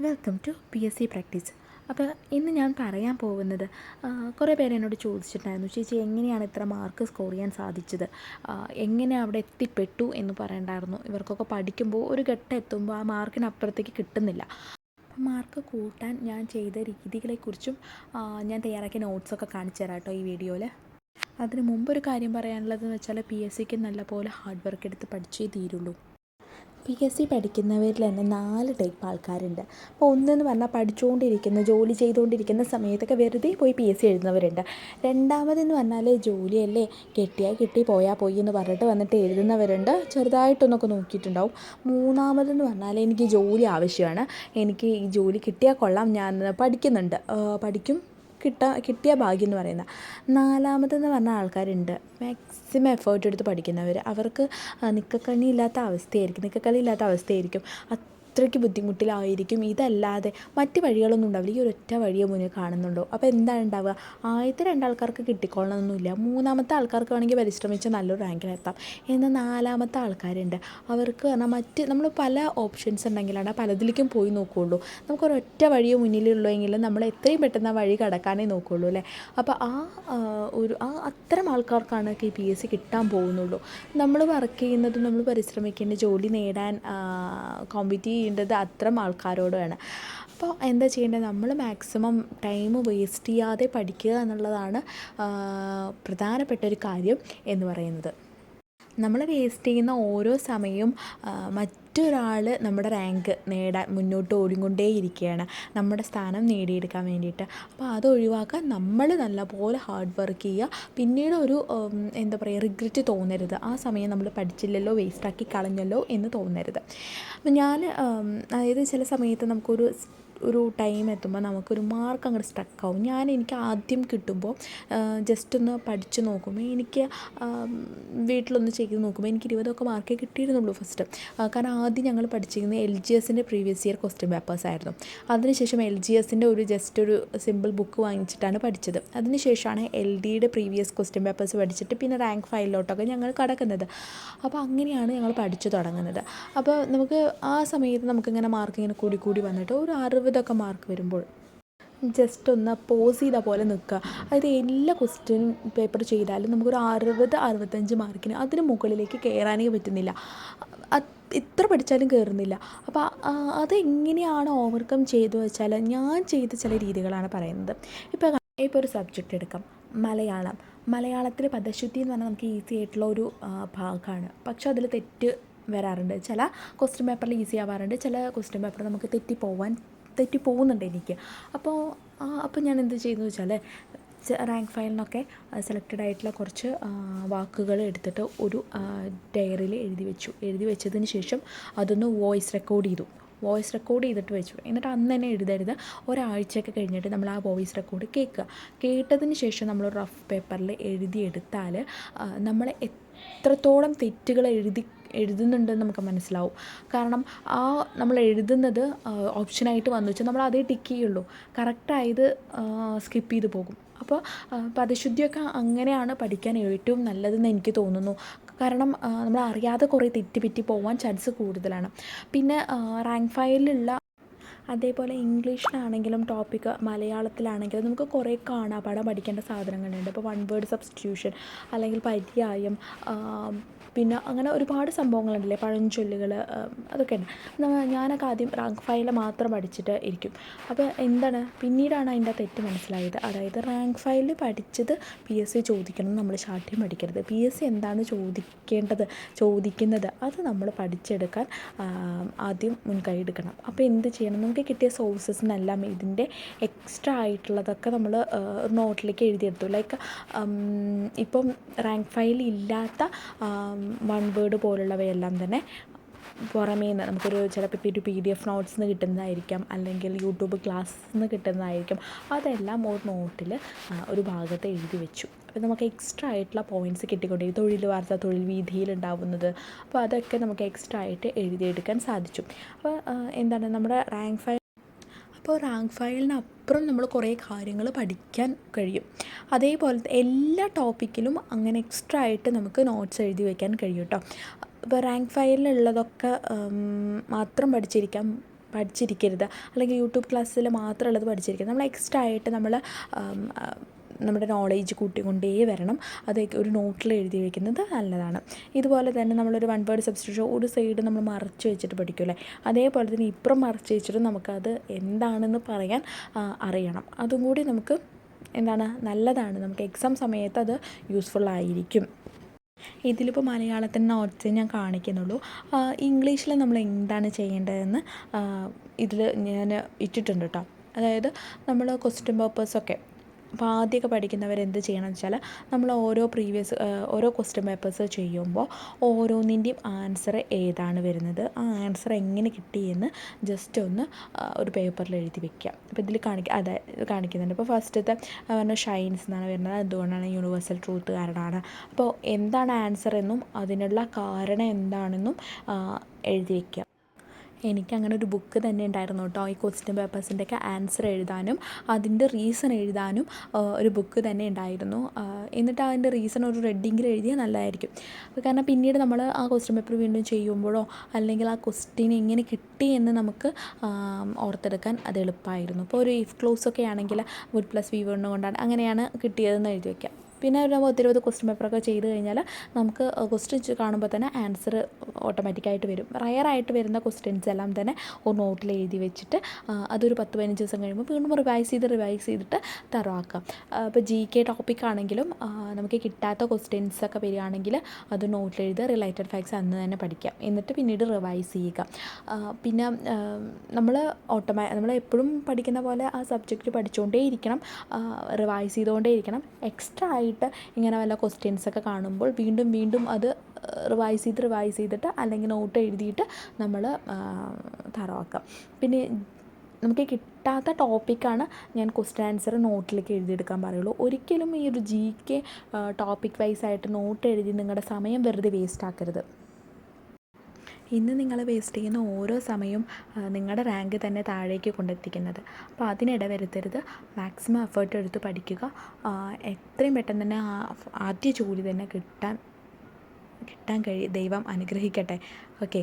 Welcome to PSC practice. അപ്പോൾ ഇന്ന് ഞാൻ പറയാൻ പോകുന്നത്, കുറേ പേര് എന്നോട് ചോദിച്ചിട്ടുണ്ടായിരുന്നു, ചേച്ചി എങ്ങനെയാണ് ഇത്ര മാർക്ക് സ്കോർ ചെയ്യാൻ സാധിച്ചത്, എങ്ങനെ അവിടെ എത്തിപ്പെട്ടു എന്ന് പറയണ്ടായിരുന്നു. ഇവർക്കൊക്കെ പഠിക്കുമ്പോൾ ഒരു ഘട്ടം എത്തുമ്പോൾ ആ മാർക്കിനപ്പുറത്തേക്ക് കിട്ടുന്നില്ല. മാർക്ക് കൂട്ടാൻ ഞാൻ ചെയ്ത രീതികളെക്കുറിച്ചും ഞാൻ തയ്യാറാക്കിയ നോട്ട്സൊക്കെ കാണിച്ചു തരാം കേട്ടോ ഈ വീഡിയോയിൽ. അതിന് മുമ്പൊരു കാര്യം പറയാനുള്ളതെന്ന് വെച്ചാൽ PSCക്ക് നല്ലപോലെ ഹാർഡ് വർക്ക് എടുത്ത് പഠിച്ചേ തീരുള്ളൂ. PSC പഠിക്കുന്നവരിൽ തന്നെ 4 ടൈപ്പ് ആൾക്കാരുണ്ട്. അപ്പോൾ ഒന്നെന്ന് പറഞ്ഞാൽ പഠിച്ചുകൊണ്ടിരിക്കുന്ന, ജോലി ചെയ്തുകൊണ്ടിരിക്കുന്ന സമയത്തൊക്കെ വെറുതെ പോയി PSC എഴുതുന്നവരുണ്ട്. രണ്ടാമതെന്ന് പറഞ്ഞാൽ ജോലിയല്ലേ, കിട്ടിയാൽ കിട്ടി, പോയാൽ പോയി എന്ന് പറഞ്ഞിട്ട് വന്നിട്ട് എഴുതുന്നവരുണ്ട്, ചെറുതായിട്ടൊന്നൊക്കെ നോക്കിയിട്ടുണ്ടാവും. മൂന്നാമതെന്ന് പറഞ്ഞാൽ എനിക്ക് ജോലി ആവശ്യമാണ്, എനിക്ക് ഈ ജോലി കിട്ടിയാൽ കൊള്ളാം, ഞാൻ പഠിക്കും, കിട്ടിയ ഭാഗ്യം എന്ന് പറയുന്നത്. നാലാമതെന്ന് പറഞ്ഞ ആൾക്കാരുണ്ട്, മാക്സിമം എഫേർട്ട് എടുത്ത് പഠിക്കുന്നവർ. അവർക്ക് നിൽക്കക്കണ്ണി ഇല്ലാത്ത അവസ്ഥയായിരിക്കും, അത്രയ്ക്ക് ബുദ്ധിമുട്ടിലായിരിക്കും. ഇതല്ലാതെ മറ്റ് വഴികളൊന്നും ഉണ്ടാവില്ല, ഈ ഒരൊറ്റ വഴിയെ മുന്നിൽ കാണുന്നുണ്ടോ. അപ്പോൾ എന്താണ് ഉണ്ടാവുക, ആദ്യത്തെ 2 ആൾക്കാർക്ക് കിട്ടിക്കൊള്ളണമെന്നൊന്നുമില്ല, മൂന്നാമത്തെ ആൾക്കാർക്ക് വേണമെങ്കിൽ പരിശ്രമിച്ച് നല്ലൊരു റാങ്കിലെത്താം. എന്നാൽ നാലാമത്തെ ആൾക്കാരുണ്ട്, അവർക്ക് പറഞ്ഞാൽ നമ്മൾ പല ഓപ്ഷൻസ് ഉണ്ടെങ്കിലാണ് പലതിലേക്കും പോയി നോക്കുകയുള്ളൂ. നമുക്കൊരൊറ്റ വഴിയെ മുന്നിലുള്ളൂ എങ്കിലും നമ്മൾ എത്രയും പെട്ടെന്ന് ആ വഴി കടക്കാനേ നോക്കുകയുള്ളൂ അല്ലേ. അപ്പോൾ അത്തരം ആൾക്കാർക്കാണ് ഈ PSC കിട്ടാൻ പോകുന്നുള്ളൂ. നമ്മൾ വർക്ക് ചെയ്യുന്നതും നമ്മൾ പരിശ്രമിക്കേണ്ട, ജോലി നേടാൻ കോമ്പീറ്റ് ചെയ്യേണ്ടത് അത്തരം ആൾക്കാരോടാണ്. അപ്പോൾ എന്താ ചെയ്യേണ്ടത്, നമ്മൾ മാക്സിമം ടൈം വേസ്റ്റ് ചെയ്യാതെ പഠിക്കുക എന്നുള്ളതാണ് പ്രധാനപ്പെട്ട ഒരു കാര്യം എന്ന് പറയുന്നത്. നമ്മൾ വേസ്റ്റ് ചെയ്യുന്ന ഓരോ സമയവും മറ്റൊരാൾ നമ്മുടെ റാങ്ക് നേടാൻ മുന്നോട്ട് ഓടിക്കൊണ്ടേയിരിക്കുകയാണ്, നമ്മുടെ സ്ഥാനം നേടിയെടുക്കാൻ വേണ്ടിയിട്ട്. അപ്പോൾ അത് ഒഴിവാക്കാൻ നമ്മൾ നല്ലപോലെ ഹാർഡ് വർക്ക് ചെയ്യുക. പിന്നീട് ഒരു റിഗ്രറ്റ് തോന്നരുത്, ആ സമയം നമ്മൾ പഠിച്ചില്ലല്ലോ, വേസ്റ്റാക്കി കളഞ്ഞല്ലോ എന്ന് തോന്നരുത്. അപ്പം അതായത് ചില സമയത്ത് നമുക്കൊരു ടൈം എത്തുമ്പോൾ നമുക്കൊരു മാർക്ക് അങ്ങോട്ട് സ്റ്റക്കാവും. എനിക്ക് ആദ്യം കിട്ടുമ്പോൾ ജസ്റ്റ് ഒന്ന് പഠിച്ച് നോക്കുമ്പോൾ എനിക്ക് വീട്ടിലൊന്ന് ചെയ്ത് നോക്കുമ്പോൾ എനിക്ക് 20 മാർക്കേ കിട്ടിയിരുന്നുള്ളൂ ഫസ്റ്റ്. കാരണം ആദ്യം ഞങ്ങൾ പഠിച്ചിരുന്നത് LGSൻ്റെ പ്രീവിയസ് ഇയർ ക്വസ്റ്റ്യൻ പേപ്പേഴ്സ് ആയിരുന്നു. അതിനുശേഷം LGSൻ്റെ ഒരു സിമ്പിൾ ബുക്ക് വാങ്ങിച്ചിട്ടാണ് പഠിച്ചത്. അതിനുശേഷമാണ് LDയുടെ പ്രീവിയസ് ക്വസ്റ്റ്യൻ പേപ്പേഴ്സ് പഠിച്ചിട്ട് പിന്നെ റാങ്ക് ഫയലിലോട്ടൊക്കെ ഞങ്ങൾ കടക്കുന്നത്. അപ്പോൾ അങ്ങനെയാണ് ഞങ്ങൾ പഠിച്ചു തുടങ്ങുന്നത്. അപ്പോൾ നമുക്ക് ആ സമയത്ത് നമുക്കിങ്ങനെ മാർക്ക് ഇങ്ങനെ കൂടി വന്നിട്ട് ഒരു 60 മാർക്ക് വരുമ്പോൾ ജസ്റ്റ് ഒന്ന് പോസ് ചെയ്ത പോലെ നിൽക്കുക. അതായത് എല്ലാ ക്വസ്റ്റ്യൻ പേപ്പർ ചെയ്താലും നമുക്കൊരു 60-65 മാർക്കിന് അതിന് മുകളിലേക്ക് കയറാനേ പറ്റുന്നില്ല, എത്ര പഠിച്ചാലും കയറുന്നില്ല. അപ്പോൾ അതെങ്ങനെയാണ് ഓവർകം ചെയ്തു വെച്ചാൽ ഞാൻ ചെയ്ത ചില രീതികളാണ് പറയുന്നത്. ഇപ്പോൾ ഒരു സബ്ജക്റ്റ് എടുക്കാം, മലയാളത്തിൽ പദശുദ്ധി എന്ന് പറഞ്ഞാൽ നമുക്ക് ഈസി ആയിട്ടുള്ള ഒരു ഭാഗമാണ്. പക്ഷെ അതിൽ തെറ്റ് വരാറുണ്ട്. ചില ക്വസ്റ്റ്യൻ പേപ്പറിൽ ഈസി ആവാറുണ്ട്, ചില ക്വസ്റ്റ്യൻ പേപ്പർ നമുക്ക് തെറ്റി പോകുന്നുണ്ട് എനിക്ക്. അപ്പോൾ ഞാൻ എന്ത് ചെയ്യുന്നു വെച്ചാൽ, റാങ്ക് ഫയലിനൊക്കെ സെലക്റ്റഡ് ആയിട്ടുള്ള കുറച്ച് വാക്കുകൾ എടുത്തിട്ട് ഒരു ഡയറിയിൽ എഴുതി വെച്ചതിന് ശേഷം അതൊന്ന് വോയിസ് റെക്കോർഡ് ചെയ്തിട്ട് വെച്ചു. എന്നിട്ട് അന്ന് തന്നെ എഴുതരുത്, ഒരാഴ്ചയൊക്കെ കഴിഞ്ഞിട്ട് നമ്മൾ ആ വോയിസ് റെക്കോർഡ് കേട്ടതിന് ശേഷം നമ്മൾ റഫ് പേപ്പറിൽ എഴുതിയെടുത്താൽ നമ്മൾ എത്രത്തോളം തെറ്റുകൾ എഴുതുന്നുണ്ടെന്ന് നമുക്ക് മനസ്സിലാവും. കാരണം നമ്മൾ എഴുതുന്നത് ഓപ്ഷനായിട്ട് വന്നു വെച്ചാൽ നമ്മൾ അതേ ടിക്ക് ചെയ്യുള്ളൂ, കറക്റ്റായത് സ്കിപ്പ് ചെയ്ത് പോകും. അപ്പോൾ പദശുദ്ധിയൊക്കെ അങ്ങനെയാണ് പഠിക്കാൻ ഏറ്റവും നല്ലതെന്ന് എനിക്ക് തോന്നുന്നു. കാരണം നമ്മൾ അറിയാതെ കുറേ തെറ്റുപറ്റി പോകാൻ ചാൻസ് കൂടുതലാണ്. പിന്നെ റാങ്ക് ഫയലിലുള്ള അതേപോലെ ഇംഗ്ലീഷിലാണെങ്കിലും ടോപ്പിക്ക് മലയാളത്തിലാണെങ്കിലും നമുക്ക് കുറേ കാണാപ്പാഠം പഠിക്കേണ്ട സാധനങ്ങളുണ്ട്. ഇപ്പോൾ 1 വേർഡ് സബ്സ്റ്റിറ്റ്യൂഷൻ അല്ലെങ്കിൽ പര്യായം, പിന്നെ അങ്ങനെ ഒരുപാട് സംഭവങ്ങളുണ്ടല്ലേ, പഴഞ്ചൊല്ലുകൾ, അതൊക്കെ ഉണ്ട്. ഞാനൊക്കെ ആദ്യം റാങ്ക് ഫയൽ മാത്രം പഠിച്ചിട്ട് ഇരിക്കും. അപ്പോൾ പിന്നീടാണ് അതിൻ്റെ തെറ്റ് മനസ്സിലായത്. അതായത് റാങ്ക് ഫയലിൽ പഠിച്ചത് PSC ചോദിക്കണം, നമ്മൾ ശാഠ്യം പഠിക്കരുത്. PSC എന്താണ് ചോദിക്കുന്നത് അത് നമ്മൾ പഠിച്ചെടുക്കാൻ ആദ്യം മുൻകൈ എടുക്കണം. അപ്പോൾ എന്ത് ചെയ്യണം, നമുക്ക് കിട്ടിയ സോഴ്സസിനെല്ലാം ഇതിൻ്റെ എക്സ്ട്രാ ആയിട്ടുള്ളതൊക്കെ നമ്മൾ നോട്ടിലേക്ക് എഴുതിയെടുത്തു. ലൈക്ക് ഇപ്പം റാങ്ക് ഫയലിൽ ഇല്ലാത്ത 1 വേർഡ് പോലുള്ളവയെല്ലാം തന്നെ പുറമേ നിന്ന് നമുക്കൊരു ചിലപ്പോൾ ഒരു PDF നോട്ട്സിൽ നിന്ന് കിട്ടുന്നതായിരിക്കാം, അല്ലെങ്കിൽ യൂട്യൂബ് ക്ലാസ്സിൽ നിന്ന് കിട്ടുന്നതായിരിക്കും. അതെല്ലാം ഒരു നോട്ടിൽ ഒരു ഭാഗത്ത് എഴുതി വെച്ചു. അപ്പോൾ നമുക്ക് എക്സ്ട്രാ ആയിട്ടുള്ള പോയിൻറ്റ്സ് കിട്ടിക്കൊണ്ടിരിക്കും. തൊഴിൽ വാർത്ത, തൊഴിൽ വീഥിയിലുണ്ടാവുന്നത്, അപ്പോൾ അതൊക്കെ നമുക്ക് എക്സ്ട്രാ ആയിട്ട് എഴുതിയെടുക്കാൻ സാധിച്ചു. അപ്പോൾ നമ്മുടെ റാങ്ക് ഫയലിനപ്പുറം നമ്മൾ കുറേ കാര്യങ്ങൾ പഠിക്കാൻ കഴിയും. അതേപോലെ എല്ലാ ടോപ്പിക്കിലും അങ്ങനെ എക്സ്ട്രാ ആയിട്ട് നമുക്ക് നോട്ട്സ് എഴുതി വയ്ക്കാൻ കഴിയും കേട്ടോ. ഇപ്പോൾ റാങ്ക് ഫയലിലുള്ളതൊക്കെ മാത്രം പഠിച്ചിരിക്കാൻ പഠിച്ചിരിക്കരുത്, അല്ലെങ്കിൽ യൂട്യൂബ് ക്ലാസ്സിൽ മാത്രമുള്ളത് പഠിച്ചിരിക്കരുത്. നമ്മൾ എക്സ്ട്രാ ആയിട്ട് നമ്മുടെ നോളേജ് കൂട്ടിക്കൊണ്ടേ വരണം. അതൊക്കെ ഒരു നോട്ടിൽ എഴുതി വയ്ക്കുന്നത് നല്ലതാണ്. ഇതുപോലെ തന്നെ നമ്മളൊരു വൺ വേർഡ് സബ്സ്റ്റിറ്റ്യൂഷൻ ഒരു സൈഡ് നമ്മൾ മറച്ച് വെച്ചിട്ട് പഠിക്കുമല്ലേ, അതേപോലെ തന്നെ ഇപ്പുറം മറച്ച് വെച്ചിട്ട് നമുക്കത് എന്താണെന്ന് പറയാൻ അറിയണം. അതും കൂടി നമുക്ക് നല്ലതാണ്. നമുക്ക് എക്സാം സമയത്ത് അത് യൂസ്ഫുള്ളായിരിക്കും. ഇതിലിപ്പോൾ മലയാളത്തിൻ്റെ നോട്ട്സേ ഞാൻ കാണിക്കുന്നുള്ളൂ. ഇംഗ്ലീഷിൽ നമ്മൾ എന്താണ് ചെയ്യേണ്ടതെന്ന് ഇതിൽ ഞാൻ ഇട്ടിട്ടുണ്ട് കേട്ടോ. അതായത് നമ്മൾ ക്വസ്റ്റ്യൻ പേപ്പേഴ്സൊക്കെ അപ്പോൾ ആദ്യമൊക്കെ പഠിക്കുന്നവർ എന്ത് ചെയ്യണമെന്ന് വെച്ചാൽ നമ്മൾ ഓരോ ക്വസ്റ്റ്യൻ പേപ്പേഴ്സ് ചെയ്യുമ്പോൾ ഓരോന്നിൻ്റെയും ആൻസർ ഏതാണ് വരുന്നത്, ആ ആൻസർ എങ്ങനെ കിട്ടിയെന്ന് ജസ്റ്റ് ഒന്ന് ഒരു പേപ്പറിൽ എഴുതി വെക്കുക. അപ്പോൾ ഇതിൽ കാണിക്കുന്നുണ്ട്. ഇപ്പോൾ ഫസ്റ്റത്തെ ഷൈൻസ് എന്നാണ് വരുന്നത്. എന്തുകൊണ്ടാണ്? യൂണിവേഴ്സൽ ട്രൂത്ത് കാരണമാണ്. അപ്പോൾ എന്താണ് ആൻസർ എന്നും അതിനുള്ള കാരണം എന്താണെന്നും എഴുതി വയ്ക്കുക. എനിക്കങ്ങനെ ഒരു ബുക്ക് തന്നെ ഉണ്ടായിരുന്നു കേട്ടോ. ഈ ക്വസ്റ്റ്യൻ പേപ്പേഴ്സിൻ്റെയൊക്കെ ആൻസർ എഴുതാനും അതിൻ്റെ റീസൺ എഴുതാനും ഒരു ബുക്ക് തന്നെ ഉണ്ടായിരുന്നു. എന്നിട്ട് അതിൻ്റെ റീസൺ ഒരു റെഡിങ്ങിൽ എഴുതിയാൽ നല്ലതായിരിക്കും. കാരണം പിന്നീട് നമ്മൾ ആ ക്വസ്റ്റ്യൻ പേപ്പർ വീണ്ടും ചെയ്യുമ്പോഴോ അല്ലെങ്കിൽ ആ ക്വസ്റ്റ്യൻ എങ്ങനെ കിട്ടി എന്ന് നമുക്ക് ഓർത്തെടുക്കാൻ അത് എളുപ്പമായിരുന്നു. ഇപ്പോൾ ഒരു ഇഫ് ക്ലോസ് ഒക്കെ ആണെങ്കിൽ വുഡ് പ്ലസ് വി വൺ കൊണ്ടാണ് അങ്ങനെയാണ് കിട്ടിയതെന്ന് എഴുതി വയ്ക്കാം. പിന്നെ ഒരു 10-20 ക്വസ്റ്റ്യൻ പേപ്പറൊക്കെ ചെയ്ത് കഴിഞ്ഞാൽ നമുക്ക് ക്വസ്റ്റ്യൻ കാണുമ്പോൾ തന്നെ ആൻസർ ഓട്ടോമാറ്റിക്കായിട്ട് വരും. റയറായിട്ട് വരുന്ന ക്വസ്റ്റ്യൻസ് എല്ലാം തന്നെ ഒരു നോട്ടിൽ എഴുതി വെച്ചിട്ട് അതൊരു 10-15 ദിവസം കഴിയുമ്പോൾ വീണ്ടും റിവൈസ് ചെയ്തിട്ട് തറവാക്കാം. ഇപ്പോൾ GK ടോപ്പിക്കാണെങ്കിലും നമുക്ക് കിട്ടാത്ത ക്വസ്റ്റ്യൻസൊക്കെ വരികയാണെങ്കിൽ അത് നോട്ടിൽ എഴുതുക, റിലേറ്റഡ് ഫാക്ട്സ് അന്ന് തന്നെ പഠിക്കാം, എന്നിട്ട് പിന്നീട് റിവൈസ് ചെയ്യുക. പിന്നെ നമ്മൾ എപ്പോഴും പഠിക്കുന്ന പോലെ ആ സബ്ജക്റ്റ് പഠിച്ചുകൊണ്ടേ ഇരിക്കണം, റിവൈസ് ചെയ്തുകൊണ്ടേ ഇരിക്കണം. എക്സ്ട്രാ ആയിട്ട് ഇങ്ങനെ വല്ല ക്വസ്റ്റ്യൻസൊക്കെ കാണുമ്പോൾ വീണ്ടും അത് റിവൈസ് ചെയ്തിട്ട് അല്ലെങ്കിൽ നോട്ട് എഴുതിയിട്ട് നമ്മൾ തറവാക്കാം. പിന്നെ നമുക്ക് കിട്ടാത്ത ടോപ്പിക്കാണ് ഞാൻ ക്വസ്റ്റ്യൻ ആൻസർ നോട്ടിലേക്ക് എഴുതിയെടുക്കാൻ പറയുള്ളൂ. ഒരിക്കലും ഈ ഒരു GK ടോപ്പിക് വൈസായിട്ട് നോട്ട് എഴുതി നിങ്ങളുടെ സമയം വെറുതെ വേസ്റ്റ് ആക്കരുത്. ഇന്ന് നിങ്ങൾ വേസ്റ്റ് ചെയ്യുന്ന ഓരോ സമയവും നിങ്ങളുടെ റാങ്ക് തന്നെ താഴേക്ക് കൊണ്ടെത്തിക്കുന്നത്. അപ്പോൾ അതിനിട വരുത്തരുത്. മാക്സിമം എഫേർട്ട് എടുത്ത് പഠിക്കുക. എത്രയും പെട്ടെന്ന് തന്നെ ആദ്യ ജോലി തന്നെ കിട്ടാൻ ദൈവം അനുഗ്രഹിക്കട്ടെ. ഓക്കെ.